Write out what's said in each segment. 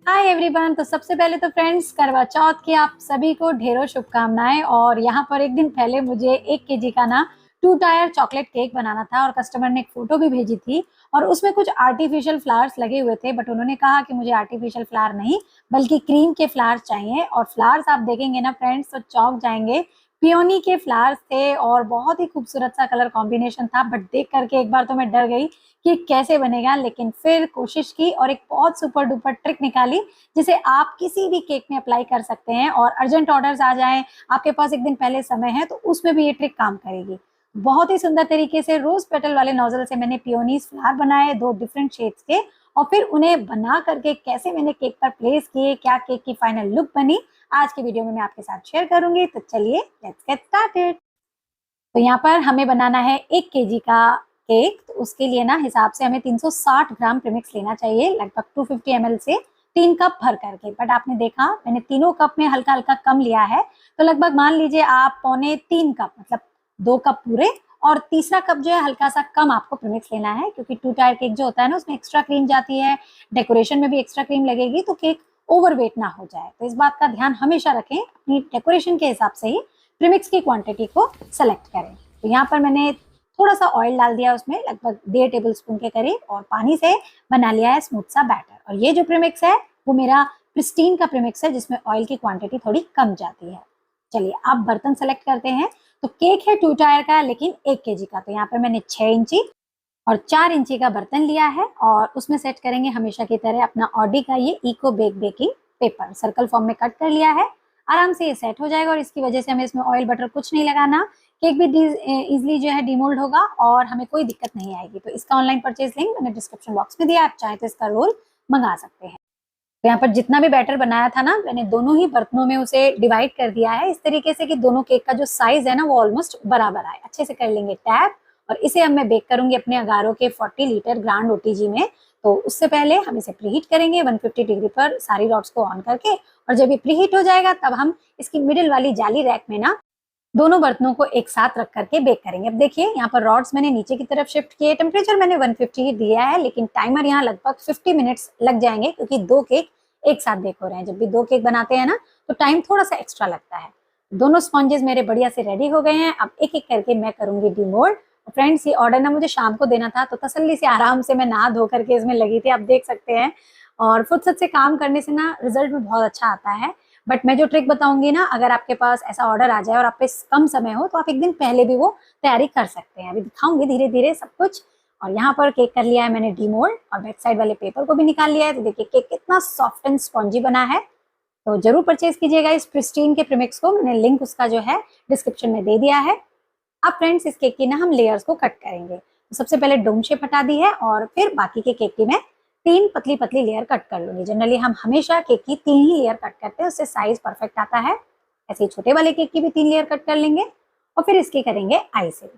Hi everyone. तो सबसे पहले तो फ्रेंड्स करवा चौथ की आप सभी को ढेरों शुभकामनाएं। और यहाँ पर एक दिन पहले मुझे 1 केजी का ना 2 टायर चॉकलेट केक बनाना था और कस्टमर ने एक फोटो भी भेजी थी और उसमें कुछ आर्टिफिशियल फ्लावर्स लगे हुए थे, बट उन्होंने कहा कि मुझे आर्टिफिशियल फ्लावर नहीं बल्कि क्रीम के फ्लावर्स चाहिए। और फ्लावर्स आप देखेंगे ना फ्रेंड्स तो चौंक जाएंगे। पियोनी के फ्लावर्स थे और बहुत ही खूबसूरत सा कलर कॉम्बिनेशन था, बट देख करके एक बार तो मैं डर गई कि कैसे बनेगा, लेकिन फिर कोशिश की और एक बहुत सुपर डुपर ट्रिक निकाली जिसे आप किसी भी केक में अप्लाई कर सकते हैं। और अर्जेंट ऑर्डर्स आ जाएं, आपके पास एक दिन पहले समय है, तो उसमें भी ये ट्रिक काम करेगी। बहुत ही सुंदर तरीके से रोज पेटल वाले नोजल से मैंने पियोनीज फ्लावर बनाए 2 डिफरेंट शेड्स के, और फिर उन्हें बना करके कैसे मैंने केक पर प्लेस किए, क्या केक की फाइनल लुक बनी, आज की वीडियो में मैं आपके साथ शेयर करूंगी। तो चलिए लेट्स गेट स्टार्टेड। तो यहाँ पर हमें बनाना है 1 केजी का केक। तो उसके लिए ना हिसाब से हमें 360 ग्राम प्रीमिक्स लेना चाहिए, लगभग 250 ml से 3 कप भर करके। बट आपने देखा मैंने तीनों कप में हल्का हल्का कम लिया है, तो लगभग मान लीजिए आप 2.75 कप, मतलब 2 कप पूरे, और तीसरा कप जो है हल्का सा कम आपको प्रीमिक्स लेना है, क्योंकि 2 टायर केक जो होता है ना उसमें एक्स्ट्रा क्रीम जाती है, डेकोरेशन में भी एक्स्ट्रा क्रीम लगेगी, तो केक ओवरवेट ना हो जाए। तो इस बात का ध्यान हमेशा रखें, अपनी डेकोरेशन के हिसाब से ही प्रीमिक्स की क्वांटिटी को सेलेक्ट करें। तो यहाँ पर मैंने थोड़ा सा ऑयल डाल दिया उसमें, लगभग 1.5 टेबल स्पून के करीब, और पानी से बना लिया है स्मूथ सा बैटर। और ये जो प्रीमिक्स है वो मेरा प्रिस्टीन का प्रीमिक्स है, जिसमें ऑयल की क्वांटिटी थोड़ी कम जाती है। चलिए अब बर्तन सेलेक्ट करते हैं। तो केक है 2 टायर का, लेकिन 1 केजी का। तो यहाँ पर मैंने 6 इंची और 4 इंची का बर्तन लिया है, और उसमें सेट करेंगे हमेशा की तरह अपना ऑडी का ये eco bake baking paper. Circle form में कट कर लिया है, आराम से ये सेट हो जाएगा, और इसकी वजह से हमें इसमें ऑयल बटर कुछ नहीं लगाना। केक भी इजिली जो है डिमोल्ड होगा और हमें कोई दिक्कत नहीं आएगी। तो इसका ऑनलाइन परचेज लिंक मैंने डिस्क्रिप्शन बॉक्स में दिया, आप चाहें तो इसका रोल मंगा सकते हैं। तो यहाँ पर जितना भी बैटर बनाया था ना, मैंने दोनों ही बर्तनों में उसे डिवाइड कर दिया है इस तरीके से कि दोनों केक का जो साइज है ना वो ऑलमोस्ट बराबर आए। अच्छे से कर लेंगे टैप, और इसे अब मैं बेक करूंगी अपने अगारो के 40 लीटर ग्रांड ओटीजी में। तो उससे पहले हम इसे प्रीहीट करेंगे 150 डिग्री पर सारी रॉड्स को ऑन करके, और जब ये प्रीहीट हो जाएगा तब हम इसकी मिडिल वाली जाली रैक में ना दोनों बर्तनों को एक साथ रख करके बेक करेंगे। अब देखिए यहाँ पर रॉड्स मैंने नीचे की तरफ शिफ्ट किए, टेम्परेचर मैंने 150 ही दिया है, लेकिन टाइमर यहाँ लगभग 50 मिनट्स लग जाएंगे, क्योंकि 2 केक एक साथ बेक हो रहे हैं। जब भी 2 केक बनाते हैं ना तो टाइम थोड़ा सा एक्स्ट्रा लगता है। दोनों स्पॉन्जेस मेरे बढ़िया से रेडी हो गए हैं। अब एक एक करके मैं करूंगी डिमोल्ड। फ्रेंड्स ये ऑर्डर ना मुझे शाम को देना था, तो तसल्ली से आराम से मैं नहा धो करके इसमें लगी थी, आप देख सकते हैं। और फुर्सत से काम करने से ना रिजल्ट भी बहुत अच्छा आता है। बट मैं जो ट्रिक बताऊंगी ना, अगर आपके पास ऐसा ऑर्डर आ जाए और आप पे कम समय हो, तो आप एक दिन पहले भी वो तैयारी कर सकते हैं। अभी दिखाऊंगी धीरे धीरे सब कुछ। और यहाँ पर केक कर लिया है मैंने डिमोल्ड, और बैक साइड वाले पेपर को भी निकाल लिया है। तो देखिए केक कितना सॉफ्ट एंड स्पॉन्जी बना है। तो जरूर परचेज कीजिएगा इस प्रिस्टीन के प्रीमिक्स को, मैंने लिंक उसका जो है डिस्क्रिप्शन में दे दिया है। अब फ्रेंड्स इस केक की ना हम लेयर्स को कट करेंगे। तो सबसे पहले डोम शेप हटा दी है, और फिर बाकी के केक की मैं 3 पतली पतली लेयर कट कर लूंगी। जनरली हम हमेशा केक की 3 ही लेयर कट करते हैं, उससे साइज परफेक्ट आता है। ऐसे ही छोटे वाले केक की भी 3 लेयर कट कर लेंगे, और फिर इसके करेंगे आइसिंग।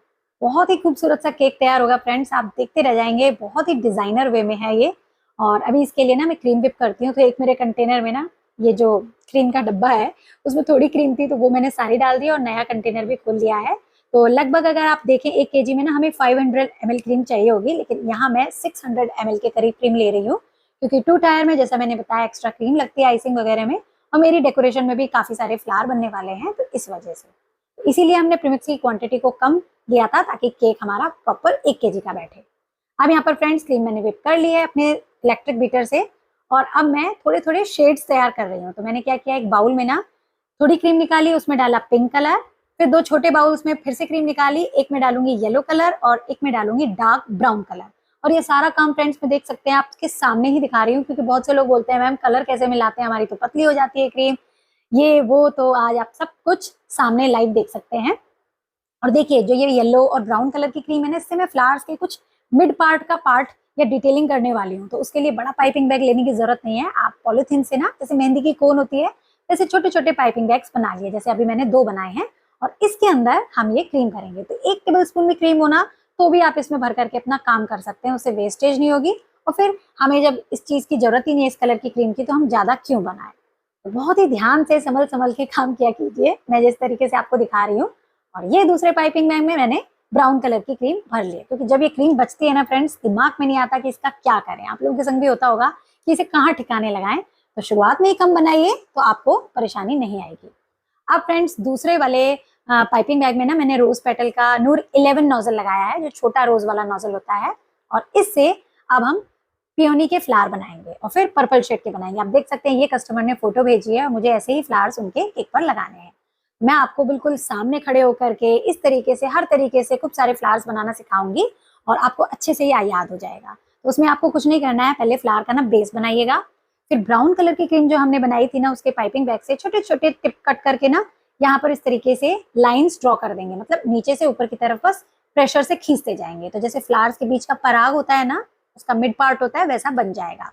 बहुत ही खूबसूरत सा केक तैयार होगा फ्रेंड्स, आप देखते रह जाएंगे। बहुत ही डिजाइनर वे में है ये। और अभी इसके लिए ना मैं क्रीम विप करती हूँ। तो एक मेरे कंटेनर में ना ये जो क्रीम का डब्बा है उसमें थोड़ी क्रीम थी, तो वो मैंने सारी डाल दी और नया कंटेनर भी खोल लिया है। तो लगभग अगर आप देखें 1 केजी में ना हमें 500 ml क्रीम चाहिए होगी, लेकिन यहाँ मैं 600 ml के करीब क्रीम ले रही हूँ, क्योंकि 2 टायर में जैसा मैंने बताया एक्स्ट्रा क्रीम लगती है आइसिंग वगैरह में, और मेरी डेकोरेशन में भी काफी सारे फ्लावर बनने वाले हैं, तो इस वजह से इसीलिए हमने प्रीमिक्स की क्वांटिटी को कम लिया था, ताकि केक हमारा प्रॉपर 1 केजी का बैठे। अब यहाँ पर फ्रेंड्स क्रीम मैंने विप कर ली है अपने इलेक्ट्रिक बीटर से, और अब मैं थोड़े थोड़े शेड्स तैयार कर रही हूँ। तो मैंने क्या किया, एक बाउल में ना थोड़ी क्रीम निकाली, उसमें डाला पिंक कलर, फिर 2 छोटे बाउल्स में फिर से क्रीम निकाली, एक में डालूंगी येलो कलर और एक में डालूंगी डार्क ब्राउन कलर। और ये सारा काम फ्रेंड्स में देख सकते हैं आपके सामने ही दिखा रही हूँ, क्योंकि बहुत से लोग बोलते हैं मैम कलर कैसे मिलाते हैं, हमारी तो पतली हो जाती है क्रीम, ये वो। तो आज आप सब कुछ सामने लाइव देख सकते हैं। और देखिए जो ये येलो और ब्राउन कलर की क्रीम है ना, इससे मैं फ्लावर्स के कुछ मिड पार्ट का पार्ट या डिटेलिंग करने वाली हूँ। तो उसके लिए बड़ा पाइपिंग बैग लेने की जरूरत नहीं है। आप पॉलिथीन से ना, जैसे मेहंदी की कोन होती है, जैसे छोटे छोटे पाइपिंग बैग्स बना लिए, जैसे अभी मैंने 2 बनाए हैं, और इसके अंदर हम ये क्रीम करेंगे। तो 1 टेबल स्पून में क्रीम होना, तो भी आप इसमें भर करके अपना काम कर सकते हैं, उससे वेस्टेज नहीं होगी। और फिर हमें जब इस चीज की जरूरत ही नहीं है इस कलर की क्रीम की, तो हम ज्यादा क्यों बनाए। तो बहुत ही ध्यान से संभल संभल के काम किया कीजिए, मैं जिस तरीके से आपको दिखा रही हूँ। और ये दूसरे पाइपिंग बैग में मैंने ब्राउन कलर की क्रीम भर ली है, क्योंकि जब ये क्रीम बचती है ना फ्रेंड्स, दिमाग में नहीं आता कि इसका क्या करें। आप लोगों के संग भी होता होगा कि इसे कहाँ ठिकाने लगाएं। तो शुरुआत में ही कम बनाइए तो आपको परेशानी नहीं आएगी। अब फ्रेंड्स दूसरे वाले पाइपिंग बैग में ना मैंने रोज पेटल का नूर 11 नोजल लगाया है, जो छोटा रोज वाला नोजल होता है, और इससे अब हम पियोनी के फ्लावर बनाएंगे और फिर पर्पल शेड के बनाएंगे। आप देख सकते हैं ये कस्टमर ने फोटो भेजी है और मुझे ऐसे ही फ्लावर्स उनके केक पर लगाने हैं। मैं आपको बिल्कुल सामने खड़े होकर के इस तरीके से हर तरीके से खूब सारे फ्लावर्स बनाना सिखाऊंगी और आपको अच्छे से ही याद हो जाएगा। तो उसमें आपको कुछ नहीं करना है, पहले फ्लावर का ना बेस बनाइएगा, फिर ब्राउन कलर की क्रीम जो हमने बनाई थी ना उसके पाइपिंग बैग से छोटे छोटे टिप कट करके ना यहाँ पर इस तरीके से लाइंस ड्रॉ कर देंगे, मतलब नीचे से ऊपर की तरफ बस प्रेशर से खींचते जाएंगे। तो जैसे फ्लावर्स के बीच का पराग होता है ना, उसका मिड पार्ट होता है, वैसा बन जाएगा।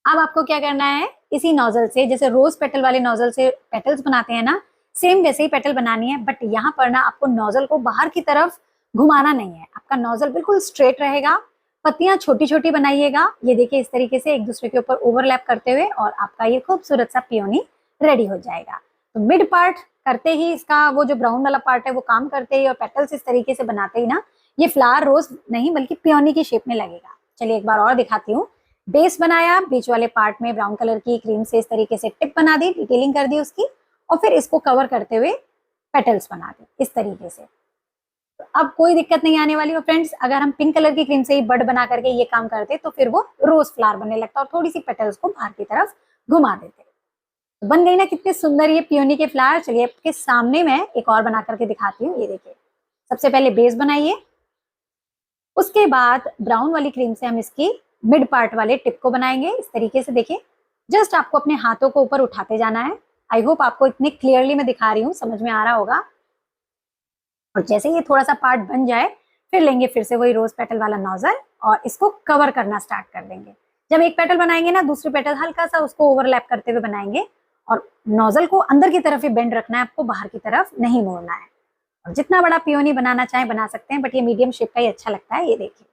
अब आपको क्या करना है, इसी नोजल से जैसे रोज पेटल वाले नोजल से पेटल्स बनाते हैं ना, सेम वैसे ही पेटल बनानी है, बट यहाँ पर ना आपको नोजल को बाहर की तरफ घुमाना नहीं है। आपका नोजल बिल्कुल स्ट्रेट रहेगा। पत्तियां छोटी छोटी बनाइएगा, ये देखिए इस तरीके से एक दूसरे के ऊपर ओवरलैप करते हुए, और आपका ये खूबसूरत सा पियोनी रेडी हो जाएगा। तो मिड पार्ट करते ही इसका वो जो ब्राउन वाला पार्ट है वो काम करते ही और पेटल्स इस तरीके से बनाते ही ना ये फ्लावर रोज नहीं बल्कि पियोनी की शेप में लगेगा। चलिए एक बार और दिखाती हूँ। बेस बनाया, बीच वाले पार्ट में ब्राउन कलर की क्रीम से इस तरीके से टिप बना दी, डिटेलिंग कर दी उसकी, और फिर इसको कवर करते हुए पेटल्स बना दी इस तरीके से। तो अब कोई दिक्कत नहीं आने वाली। और फ्रेंड्स अगर हम पिंक कलर की क्रीम से ही बड बना करके ये काम करते तो फिर वो रोज फ्लावर बनने लगता और थोड़ी सी पेटल्स को बाहर की तरफ घुमा देते। तो बन गई ना कितने सुंदर ये पियोनी के फ्लावर। चलिए आपके सामने मैं एक और बना करके दिखाती हूँ। ये देखिए, सबसे पहले बेस बनाइए, उसके बाद ब्राउन वाली क्रीम से हम इसकी मिड पार्ट वाले टिप को बनाएंगे इस तरीके से। देखिए जस्ट आपको अपने हाथों को ऊपर उठाते जाना है। आई होप आपको इतने क्लियरली मैं दिखा रही हूँ, समझ में आ रहा होगा। और जैसे ये थोड़ा सा पार्ट बन जाए फिर लेंगे फिर से वही रोज पेटल वाला नोजल और इसको कवर करना स्टार्ट कर देंगे। जब एक पेटल बनाएंगे ना, दूसरी पेटल हल्का सा उसको ओवरलैप करते हुए बनाएंगे, और नोजल को अंदर की तरफ ही बेंड रखना है आपको, बाहर की तरफ नहीं मोड़ना है। और जितना बड़ा पियोनी बनाना चाहें बना सकते हैं, बट ये मीडियम शेप का ही अच्छा लगता है। ये देखिए,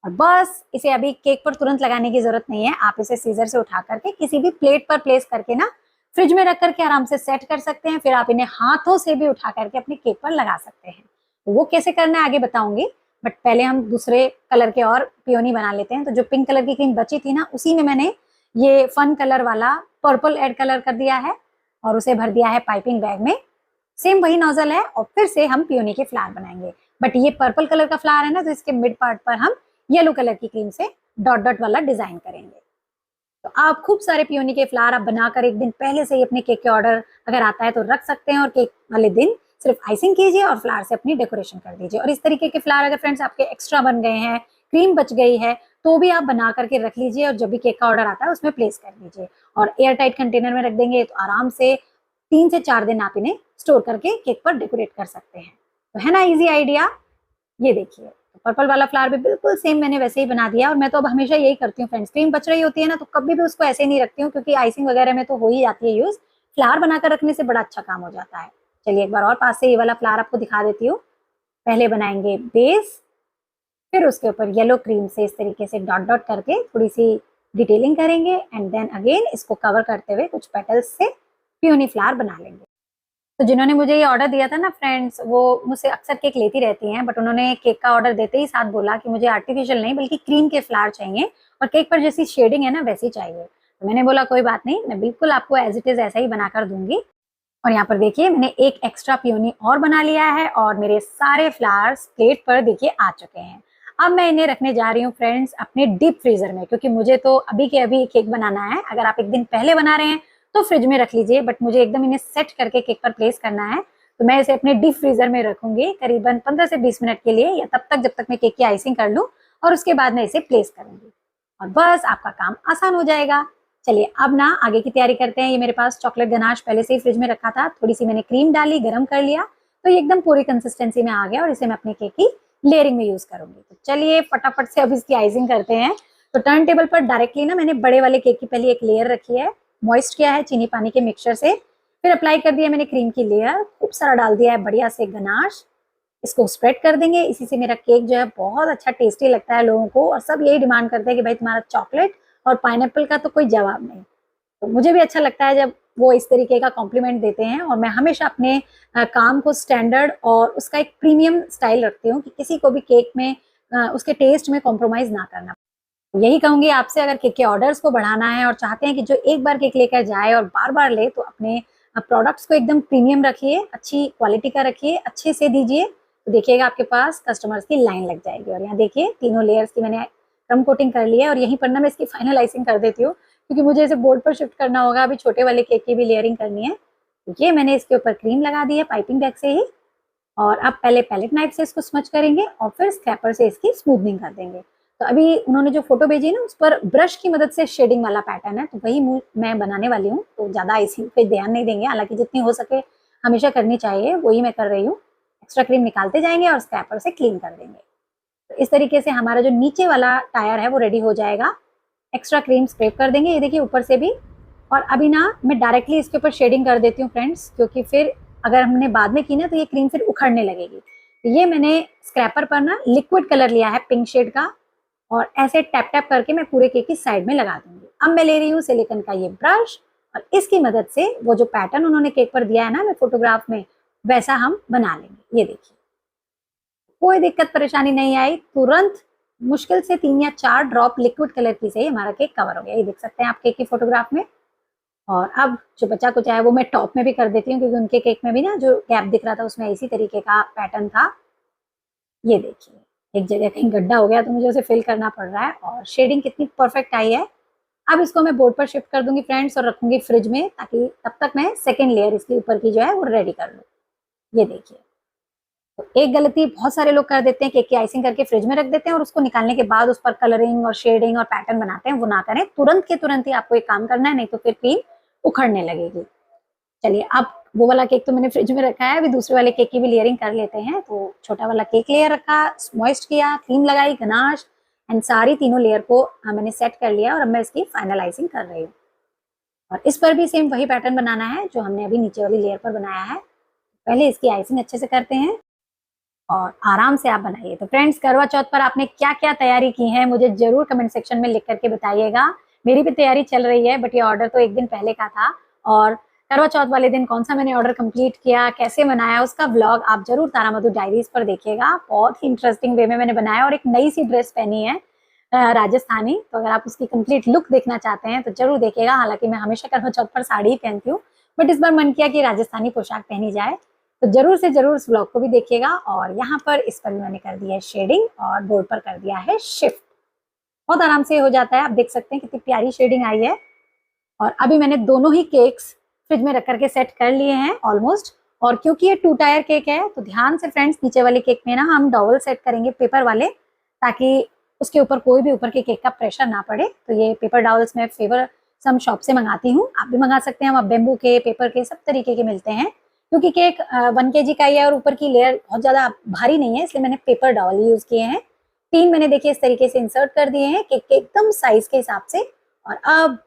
और बस इसे अभी केक पर तुरंत लगाने की जरूरत नहीं है। आप इसे सीजर से उठा करके किसी भी प्लेट पर प्लेस करके ना फ्रिज में रख करके आराम से सेट कर सकते हैं। फिर आप इन्हें हाथों से भी उठा करके अपने केक पर लगा सकते हैं। तो वो कैसे करना है आगे बताऊंगी, बट पहले हम दूसरे कलर के और पियोनी बना लेते हैं। तो जो पिंक कलर की क्रीम बची थी ना, उसी में मैंने ये फन कलर वाला पर्पल ऐड कलर कर दिया है और उसे भर दिया है पाइपिंग बैग में। सेम वही नोजल है और फिर से हम पियोनी के फ्लावर बनाएंगे, बट ये पर्पल कलर का फ्लावर है ना, तो इसके मिड पार्ट पर हम येलो कलर की क्रीम से डॉट डॉट वाला डिजाइन करेंगे। तो आप खूब सारे पियोनी के फ्लावर आप बनाकर एक दिन पहले से ही अपने केक के ऑर्डर अगर आता है तो रख सकते हैं, और केक वाले दिन सिर्फ आइसिंग कीजिए और फ्लावर से अपनी डेकोरेशन कर दीजिए। और इस तरीके के फ्लावर अगर फ्रेंड्स आपके एक्स्ट्रा बन गए हैं, क्रीम बच गई है, तो भी आप बना करके रख लीजिए और जब भी केक का ऑर्डर आता है उसमें प्लेस कर दीजिए और एयर टाइट कंटेनर में रख देंगे तो आराम से 3 से 4 दिन आप इन्हें स्टोर करके केक पर डेकोरेट कर सकते हैं। तो है ना इजी आइडिया। ये देखिए, तो पर्पल वाला फ्लावर भी बिल्कुल सेम मैंने वैसे ही बना दिया। और मैं तो अब हमेशा यही करती हूँ फ्रेंड्स, क्रीम बच रही होती है ना तो कभी भी उसको ऐसे नहीं रखती हूँ, क्योंकि आइसिंग वगैरह में तो हो ही जाती है यूज। फ्लावर बनाकर रखने से बड़ा अच्छा काम हो जाता है। चलिए एक बार और पास से ये वाला फ्लावर आपको दिखा देती हूँ। पहले बनाएंगे बेस, फिर उसके ऊपर येलो क्रीम से इस तरीके से डॉट डॉट करके थोड़ी सी डिटेलिंग करेंगे, एंड देन अगेन इसको कवर करते हुए कुछ पेटल्स से पियोनी फ्लावर बना लेंगे। तो जिन्होंने मुझे ये ऑर्डर दिया था ना फ्रेंड्स, वो मुझसे अक्सर केक लेती रहती हैं, बट उन्होंने केक का ऑर्डर देते ही साथ बोला कि मुझे आर्टिफिशियल नहीं बल्कि क्रीम के फ्लावर चाहिए और केक पर जैसी शेडिंग है ना वैसी चाहिए। तो मैंने बोला कोई बात नहीं, मैं बिल्कुल आपको एज इट इज ऐसा ही बनाकर दूंगी। और यहाँ पर देखिए मैंने एक एक्स्ट्रा पियोनी और बना लिया है और मेरे सारे फ्लावर्स प्लेट पर देखिए आ चुके हैं। अब मैं इन्हें रखने जा रही हूँ फ्रेंड्स अपने डीप फ्रीजर में, क्योंकि मुझे तो अभी के अभी केक बनाना है। अगर आप एक दिन पहले बना रहे हैं तो फ्रिज में रख लीजिए, बट मुझे एकदम इन्हें सेट करके केक पर प्लेस करना है, तो मैं इसे अपने डीप फ्रीजर में रखूंगी करीबन 15 से 20 मिनट के लिए, या तब तक जब तक मैं केक की आइसिंग कर लूँ, और उसके बाद मैं इसे प्लेस करूंगी और बस आपका काम आसान हो जाएगा। चलिए अब ना आगे की तैयारी करते हैं। ये मेरे पास चॉकलेट गनाश पहले से ही फ्रिज में रखा था, थोड़ी सी मैंने क्रीम डाली, गर्म कर लिया, तो ये एकदम पूरी कंसिस्टेंसी में आ गया और इसे मैं अपने केक की लेयरिंग में यूज करूंगी। तो चलिए फटाफट से अब इसकी आइसिंग करते हैं। तो टर्न टेबल पर डायरेक्टली ना मैंने बड़े वाले केक की पहले एक लेयर रखी है, मॉइस्ट किया है चीनी पानी के मिक्सचर से, फिर अप्लाई कर दिया मैंने क्रीम की लेयर, खूब सारा डाल दिया है बढ़िया से गनाश, इसको स्प्रेड कर देंगे। इसी से मेरा केक जो है बहुत अच्छा टेस्टी लगता है लोगों को, और सब यही डिमांड करते हैं कि भाई तुम्हारा चॉकलेट और पाइनएप्पल का तो कोई जवाब नहीं। तो मुझे भी अच्छा लगता है जब वो इस तरीके का कॉम्प्लीमेंट देते हैं, और मैं हमेशा अपने काम को स्टैंडर्ड और उसका एक प्रीमियम स्टाइल रखती हूँ कि किसी को भी केक में उसके टेस्ट में कॉम्प्रोमाइज ना करना। यही कहूंगी आपसे, अगर केक के ऑर्डर्स को बढ़ाना है और चाहते हैं कि जो एक बार केक लेकर जाए और बार बार ले, तो अपने प्रोडक्ट्स को एकदम प्रीमियम रखिए, अच्छी क्वालिटी का रखिए, अच्छे से दीजिए। तो देखिएगा आपके पास कस्टमर्स की लाइन लग जाएगी। और यहाँ देखिए तीनों लेयर्स की मैंने क्रम कोटिंग कर ली है और यहीं पर ना मैं इसकी फाइनल आइसिंग कर देती हूँ, क्योंकि मुझे इसे बोर्ड पर शिफ्ट करना होगा। अभी छोटे वाले केक की भी लेयरिंग करनी है। ये मैंने इसके ऊपर क्रीम लगा दी है पाइपिंग बैग से ही, और अब पहले पैलेट नाइफ से इसको स्मच करेंगे और फिर स्क्रैपर से इसकी स्मूथनिंग कर देंगे। तो अभी उन्होंने जो फोटो भेजी ना, उस पर ब्रश की मदद से शेडिंग वाला पैटर्न है, तो वही मैं बनाने वाली हूँ। तो ज्यादा इसी पे ध्यान नहीं देंगे, हालांकि जितनी हो सके हमेशा करनी चाहिए, वही मैं कर रही हूँ। एक्स्ट्रा क्रीम निकालते जाएंगे और स्क्रैपर से क्लीन कर देंगे। तो इस तरीके से हमारा जो नीचे वाला टायर है वो रेडी हो जाएगा। एक्स्ट्रा क्रीम स्क्रैप कर देंगे, ये देखिए ऊपर से भी। और अभी ना मैं डायरेक्टली इसके ऊपर शेडिंग कर देती हूँ फ्रेंड्स, क्योंकि फिर अगर हमने बाद में की ना तो ये क्रीम फिर उखड़ने लगेगी। तो ये मैंने स्क्रैपर पर ना लिक्विड कलर लिया है पिंक शेड का, और ऐसे टैप टैप करके मैं पूरे केक की साइड में लगा दूंगी। अब मैं ले रही हूँ सिलिकॉन का ये ब्रश, और इसकी मदद से वो जो पैटर्न उन्होंने केक पर दिया है ना मैं फोटोग्राफ में, वैसा हम बना लेंगे। ये देखिए कोई दिक्कत परेशानी नहीं आई, तुरंत मुश्किल से 3 या 4 ड्रॉप लिक्विड कलर की से ही हमारा केक कवर हो गया। ये देख सकते हैं आप केक की फोटोग्राफ में। और अब जो बचा कुछ है वो मैं टॉप में भी कर देती हूँ, क्योंकि उनके केक में भी ना जो गैप दिख रहा था उसमें इसी तरीके का पैटर्न था। ये देखिए एक जगह कहीं गड्ढा हो गया तो मुझे उसे फिल करना पड़ रहा है, और शेडिंग कितनी परफेक्ट आई है। अब इसको मैं बोर्ड पर शिफ्ट कर दूंगी फ्रेंड्स, और रखूंगी फ्रिज में, ताकि तब तक मैं सेकेंड लेयर इसके ऊपर की जो है वो रेडी कर लूँ। ये देखिए, तो एक गलती बहुत सारे लोग कर देते हैं, केक की आइसिंग करके फ्रिज में रख देते हैं और उसको निकालने के बाद उस पर कलरिंग और शेडिंग और पैटर्न बनाते हैं। वो ना करें, तुरंत के तुरंत ही आपको एक काम करना है, नहीं तो फिर क्रीम उखड़ने लगेगी। चलिए अब वो वाला केक तो मैंने फ्रिज में रखा है, अभी दूसरे वाले केक की भी लेयरिंग कर लेते हैं। तो छोटा वाला केक लेयर रखा, मॉइस्ट किया, क्रीम लगाई, गनाश एंड सारी तीनों लेयर को मैंने सेट कर लिया, और अब मैं इसकी फाइनलाइजिंग कर रही हूँ। और इस पर भी सेम वही पैटर्न बनाना है जो हमने अभी नीचे वाली लेयर पर बनाया है। पहले इसकी आइसिंग अच्छे से करते हैं और आराम से आप बनाइए। तो फ्रेंड्स, करवा चौथ पर आपने क्या क्या तैयारी की है मुझे जरूर कमेंट सेक्शन में लिख करके बताइएगा। मेरी भी तैयारी चल रही है, बट ये ऑर्डर तो एक दिन पहले का था, और करवा चौथ वाले दिन कौन सा मैंने ऑर्डर कंप्लीट किया, कैसे बनाया, उसका व्लॉग आप जरूर तारा मधु डायरीज पर देखिएगा। बहुत ही इंटरेस्टिंग वे में मैंने बनाया, और एक नई सी ड्रेस पहनी है राजस्थानी। तो अगर आप उसकी कंप्लीट लुक देखना चाहते हैं तो जरूर देखिएगा। हालांकि मैं हमेशा करवा चौथ पर साड़ी ही पहनती हूँ, बट इस बार मन किया कि राजस्थानी पोशाक पहनी जाए, तो जरूर से जरूर उस ब्लॉग को भी देखिएगा। और यहाँ पर इस पर मैंने कर दिया है शेडिंग और बोर्ड पर कर दिया है शिफ्ट। बहुत आराम से हो जाता है, आप देख सकते हैं कितनी प्यारी शेडिंग आई है। और अभी मैंने दोनों ही केक्स फ्रिज में रख करके सेट कर लिए हैं ऑलमोस्ट। और क्योंकि ये 2 टायर केक है, तो ध्यान से फ्रेंड्स, नीचे वाले केक में ना हम डॉवल सेट करेंगे पेपर वाले, ताकि उसके ऊपर कोई भी ऊपर के केक का प्रेशर ना पड़े। तो ये पेपर डॉवल्स मैं फेवर सम शॉप से मंगाती हूँ, आप भी मंगा सकते हैं। वहाँ बेम्बू के, पेपर के, सब तरीके के मिलते हैं। क्योंकि केक 1 kg का ही है और ऊपर की लेयर बहुत ज्यादा भारी नहीं है, इसलिए मैंने पेपर डॉवल यूज किए हैं। 3 मैंने देखिए इस तरीके से इंसर्ट कर दिए हैं केक के एकदम साइज के हिसाब से। और अब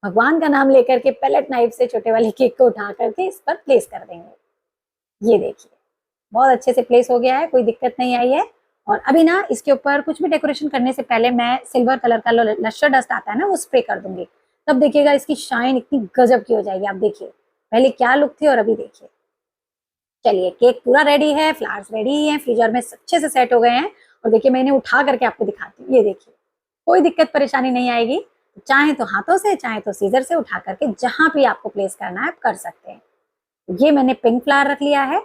भगवान का नाम लेकर के पैलेट नाइफ से छोटे वाले केक को उठा करके इस पर प्लेस कर देंगे। ये देखिए बहुत अच्छे से प्लेस हो गया है, कोई दिक्कत नहीं आई है। और अभी ना इसके ऊपर कुछ भी डेकोरेशन करने से पहले मैं सिल्वर कलर का लश्टर डस्ट आता है ना, वो स्प्रे कर दूंगी। तब देखिएगा इसकी शाइन इतनी गजब की हो जाएगी। आप देखिए पहले क्या लुक थी और अभी देखिए। चलिए केक पूरा रेडी है, फ्लावर्स रेडी है, फ्रीजर में अच्छे से सेट हो गए हैं। और देखिए मैं इन्हें उठा करके आपको दिखाती हूँ। ये देखिए कोई दिक्कत परेशानी नहीं आएगी, चाहे तो हाथों से चाहे तो सीजर से उठा करके जहां भी आपको प्लेस करना है आप कर सकते हैं। ये मैंने पिंक फ्लावर रख लिया है,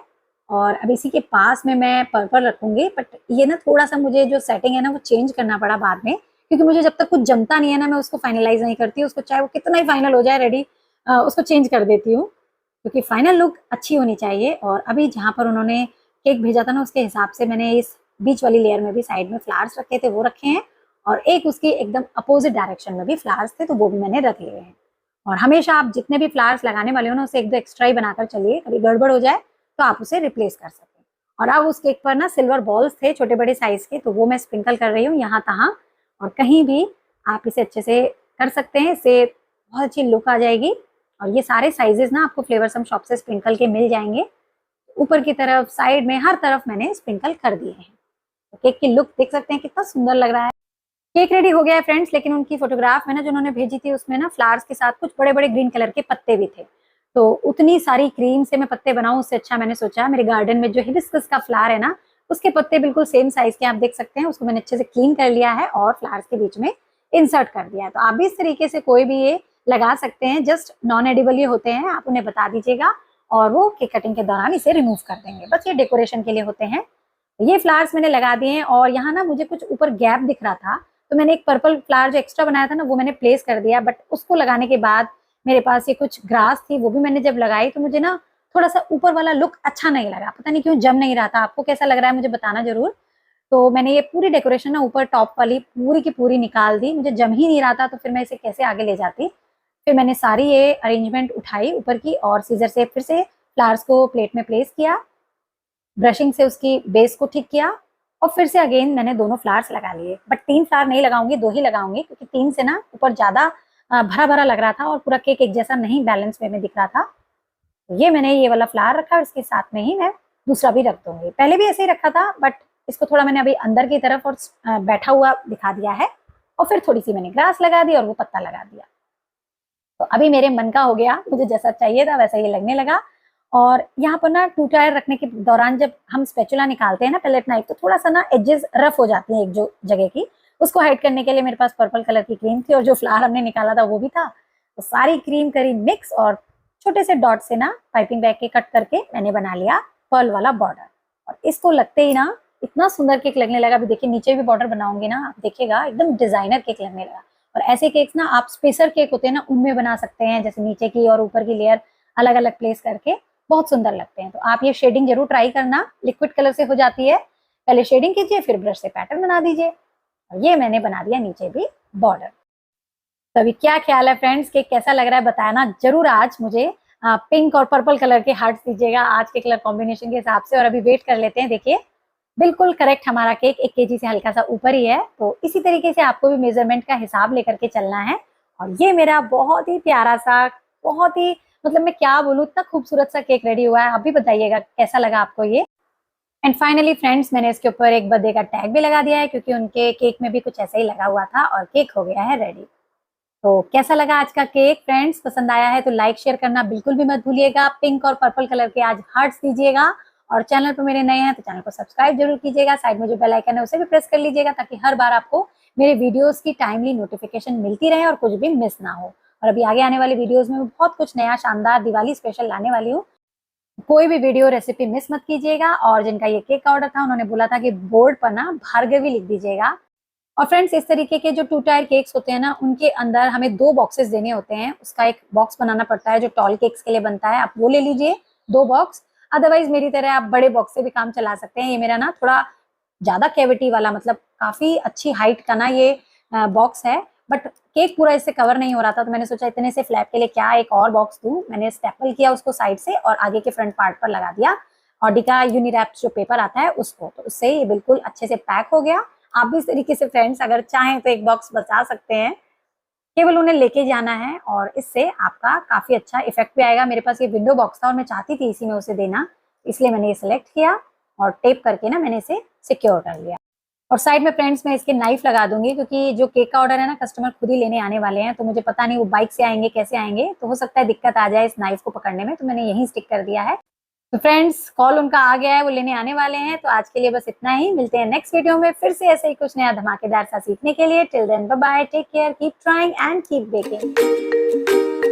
और अब इसी के पास में मैं पर्पल रखूंगी। बट ये ना थोड़ा सा मुझे जो सेटिंग है ना वो चेंज करना पड़ा बाद में, क्योंकि मुझे जब तक कुछ जमता नहीं है ना मैं उसको फाइनलाइज नहीं करती। उसको चाहे वो कितना ही फाइनल हो जाए रेडी, उसको चेंज कर देती हूँ, क्योंकि फाइनल लुक अच्छी होनी चाहिए। और अभी जहाँ पर उन्होंने केक भेजा था ना उसके हिसाब से मैंने इस बीच वाली लेयर में भी साइड में फ्लावर्स रखे थे, वो रखे हैं। और एक उसकी एकदम अपोजिट डायरेक्शन में भी फ्लावर्स थे, तो वो भी मैंने रख लिए हैं। और हमेशा आप जितने भी फ्लावर्स लगाने वाले हो ना उसे 1-2 एक्स्ट्रा ही बनाकर चलिए, कभी गड़बड़ हो जाए तो आप उसे रिप्लेस कर सकें। और अब उस केक पर ना सिल्वर बॉल्स थे छोटे बड़े साइज के, तो वो मैं स्प्रिंकल कर रही हूँ यहाँ तहाँ, और कहीं भी आप इसे अच्छे से कर सकते हैं। इससे बहुत अच्छी लुक आ जाएगी। और ये सारे साइजेस ना आपको फ्लेवर सम शॉप से स्प्रिंकल के मिल जाएंगे। ऊपर की तरफ, साइड में, हर तरफ मैंने स्प्रिंकल कर दिए हैं। तो केक की लुक देख सकते हैं कितना सुंदर लग रहा है। केक रेडी हो गया है फ्रेंड्स, लेकिन उनकी फोटोग्राफ में ना जो उन्होंने भेजी थी उसमें ना फ्लावर्स के साथ कुछ बड़े बड़े ग्रीन कलर के पत्ते भी थे। तो उतनी सारी क्रीम से मैं पत्ते बनाऊं, उससे अच्छा मैंने सोचा मेरे गार्डन में जो हिबिस्कस का फ्लावर है ना उसके पत्ते बिल्कुल सेम साइज के आप देख सकते हैं, उसको मैंने अच्छे से क्लीन कर लिया है और फ्लावर्स के बीच में इंसर्ट कर दिया है। तो आप भी इस तरीके से कोई भी ये लगा सकते हैं, जस्ट नॉन एडिबल ये होते हैं, आप उन्हें बता दीजिएगा और वो केक कटिंग के दौरान इसे रिमूव कर देंगे। बस ये डेकोरेशन के लिए होते हैं। तो ये फ्लावर्स मैंने लगा दिए हैं और यहाँ ना मुझे कुछ ऊपर गैप दिख रहा था, तो मैंने एक पर्पल फ्लावर जो एक्स्ट्रा बनाया था ना वो मैंने प्लेस कर दिया। बट उसको लगाने के बाद मेरे पास ये कुछ ग्रास थी, वो भी मैंने जब लगाई तो मुझे ना थोड़ा सा ऊपर वाला लुक अच्छा नहीं लगा, पता नहीं क्यों जम नहीं रहा था। आपको कैसा लग रहा है मुझे बताना जरूर। तो मैंने ये पूरी डेकोरेशन ना ऊपर टॉप वाली पूरी की पूरी निकाल दी, मुझे जम ही नहीं रहा था, तो फिर मैं इसे कैसे आगे ले जाती। फिर मैंने सारी ये अरेंजमेंट उठाई ऊपर की और सीजर से फिर से फ्लावर्स को प्लेट में प्लेस किया, ब्रशिंग से उसकी बेस को ठीक किया और फिर से अगेन मैंने दोनों फ्लावर्स लगा लिए। बट 3 फ्लावर नहीं लगाऊंगी, 2 ही लगाऊंगी, क्योंकि 3 से ना ऊपर ज्यादा भरा भरा लग रहा था और पूरा केक एक जैसा नहीं बैलेंस वे में दिख रहा था। तो ये मैंने ये वाला फ्लावर रखा और इसके साथ में ही मैं दूसरा भी रख दूंगी। पहले भी ऐसे ही रखा था, बट इसको थोड़ा मैंने अभी अंदर की तरफ और बैठा हुआ दिखा दिया है और फिर थोड़ी सी मैंने ग्रास लगा दी और वो पत्ता लगा दिया। तो अभी मेरे मन का हो गया, मुझे जैसा चाहिए था वैसा ये लगने लगा। और यहाँ पर ना 2 टायर रखने के दौरान जब हम स्पैचुला निकालते हैं ना पैलेट नाइफ, तो थोड़ा सा ना एजेस रफ हो जाती है एक जो जगह की, उसको हाइड करने के लिए मेरे पास पर्पल कलर की क्रीम थी और जो फ्लावर हमने निकाला था वो भी था। तो सारी क्रीम करी मिक्स और छोटे से डॉट से ना पाइपिंग बैग के कट करके मैंने बना लिया पर्ल वाला बॉर्डर। और इसको लगते ही ना इतना सुंदर केक लगने लगा। अभी देखिए नीचे भी बॉर्डर बनाऊंगी ना, आप देखिएगा एकदम डिजाइनर केक लगने लगा। और ऐसे केक्स ना आप स्पेसर केक होते हैं ना उनमें बना सकते हैं, जैसे नीचे की और ऊपर की लेयर अलग अलग प्लेस करके बहुत सुंदर लगते हैं। तो आप ये शेडिंग जरूर ट्राई करना, लिक्विड कलर से हो जाती है। पहले शेडिंग कीजिए फिर ब्रश से पैटर्न बना दीजिए। और ये मैंने बना दिया नीचे भी बॉर्डर। तो अभी क्या ख्याल है फ्रेंड्स, केक कैसा लग रहा है बताना जरूर। आज मुझे पिंक और पर्पल कलर के हार्ट दीजिएगा आज के कलर कॉम्बिनेशन के हिसाब से। और अभी वेट कर लेते हैं। देखिए बिल्कुल करेक्ट हमारा केक 1 kg से हल्का सा ऊपर ही है। तो इसी तरीके से आपको भी मेजरमेंट का हिसाब लेकर के चलना है। और ये मेरा बहुत ही प्यारा सा, बहुत ही मतलब मैं क्या बोलूँ, इतना खूबसूरत सा केक रेडी हुआ है। आप भी बताइएगा कैसा लगा आपको ये। एंड फाइनली फ्रेंड्स, मैंने इसके ऊपर एक बर्थडे का टैग भी लगा दिया है, क्योंकि उनके केक में भी कुछ ऐसा ही लगा हुआ था और केक हो गया है रेडी। तो कैसा लगा आज का केक फ्रेंड्स? पसंद आया है तो लाइक शेयर करना बिल्कुल भी मत भूलिएगा। पिंक और पर्पल कलर के आज हार्ट्स दीजिएगा। और चैनल पर मेरे नए हैं तो चैनल को सब्सक्राइब जरूर कीजिएगा। साइड में जो बेल आइकन है उसे भी प्रेस कर लीजिएगा, ताकि हर बार आपको मेरे वीडियोस की टाइमली नोटिफिकेशन मिलती रहे और कुछ भी मिस ना हो। और अभी आगे आने वाली वीडियोस में मैं बहुत कुछ नया शानदार दिवाली स्पेशल लाने वाली हूँ। कोई भी वीडियो रेसिपी मिस मत कीजिएगा। और जिनका ये केक का ऑर्डर था उन्होंने बोला था कि बोर्ड पर ना भार्गवी लिख दीजिएगा। और फ्रेंड्स, इस तरीके के जो 2 टायर केक्स होते हैं ना, उनके अंदर हमें 2 बॉक्सेस देने होते हैं। उसका एक बॉक्स बनाना पड़ता है जो टॉल केक्स के लिए बनता है, आप वो ले लीजिए 2 बॉक्स। अदरवाइज मेरी तरह आप बड़े बॉक्स से भी काम चला सकते हैं। ये मेरा ना थोड़ा ज्यादा कैविटी वाला, मतलब काफी अच्छी हाइट का ना ये बॉक्स है, बट केक पूरा इससे कवर नहीं हो रहा था, तो मैंने सोचा इतने से फ्लैप के लिए क्या एक और बॉक्स दूं। मैंने स्टेपल किया उसको साइड से और आगे के फ्रंट पार्ट पर लगा दिया ऑडी का यूनिरैप जो पेपर आता है उसको। तो उससे ये बिल्कुल अच्छे से पैक हो गया। आप भी इस तरीके से फ्रेंड्स अगर चाहें तो एक बॉक्स बचा सकते हैं, केवल उन्हें लेके जाना है और इससे आपका काफी अच्छा इफेक्ट भी आएगा। मेरे पास ये विंडो बॉक्स था और मैं चाहती थी इसी में उसे देना, इसलिए मैंने ये सिलेक्ट किया और टेप करके ना मैंने इसे सिक्योर कर लिया। और साइड में फ्रेंड्स मैं इसके नाइफ लगा दूंगी, क्योंकि जो केक का ऑर्डर है ना कस्टमर खुद ही लेने आने वाले हैं, तो मुझे पता नहीं वो बाइक से आएंगे कैसे आएंगे, तो हो सकता है दिक्कत आ जाए इस नाइफ को पकड़ने में, तो मैंने यहीं स्टिक कर दिया है। तो फ्रेंड्स कॉल उनका आ गया है, वो लेने आने वाले हैं। तो आज के लिए बस इतना ही, मिलते हैं नेक्स्ट वीडियो में फिर से ऐसे ही कुछ नया धमाकेदार सा सीखने के लिए। Till then bye bye, take care, keep trying and keep baking.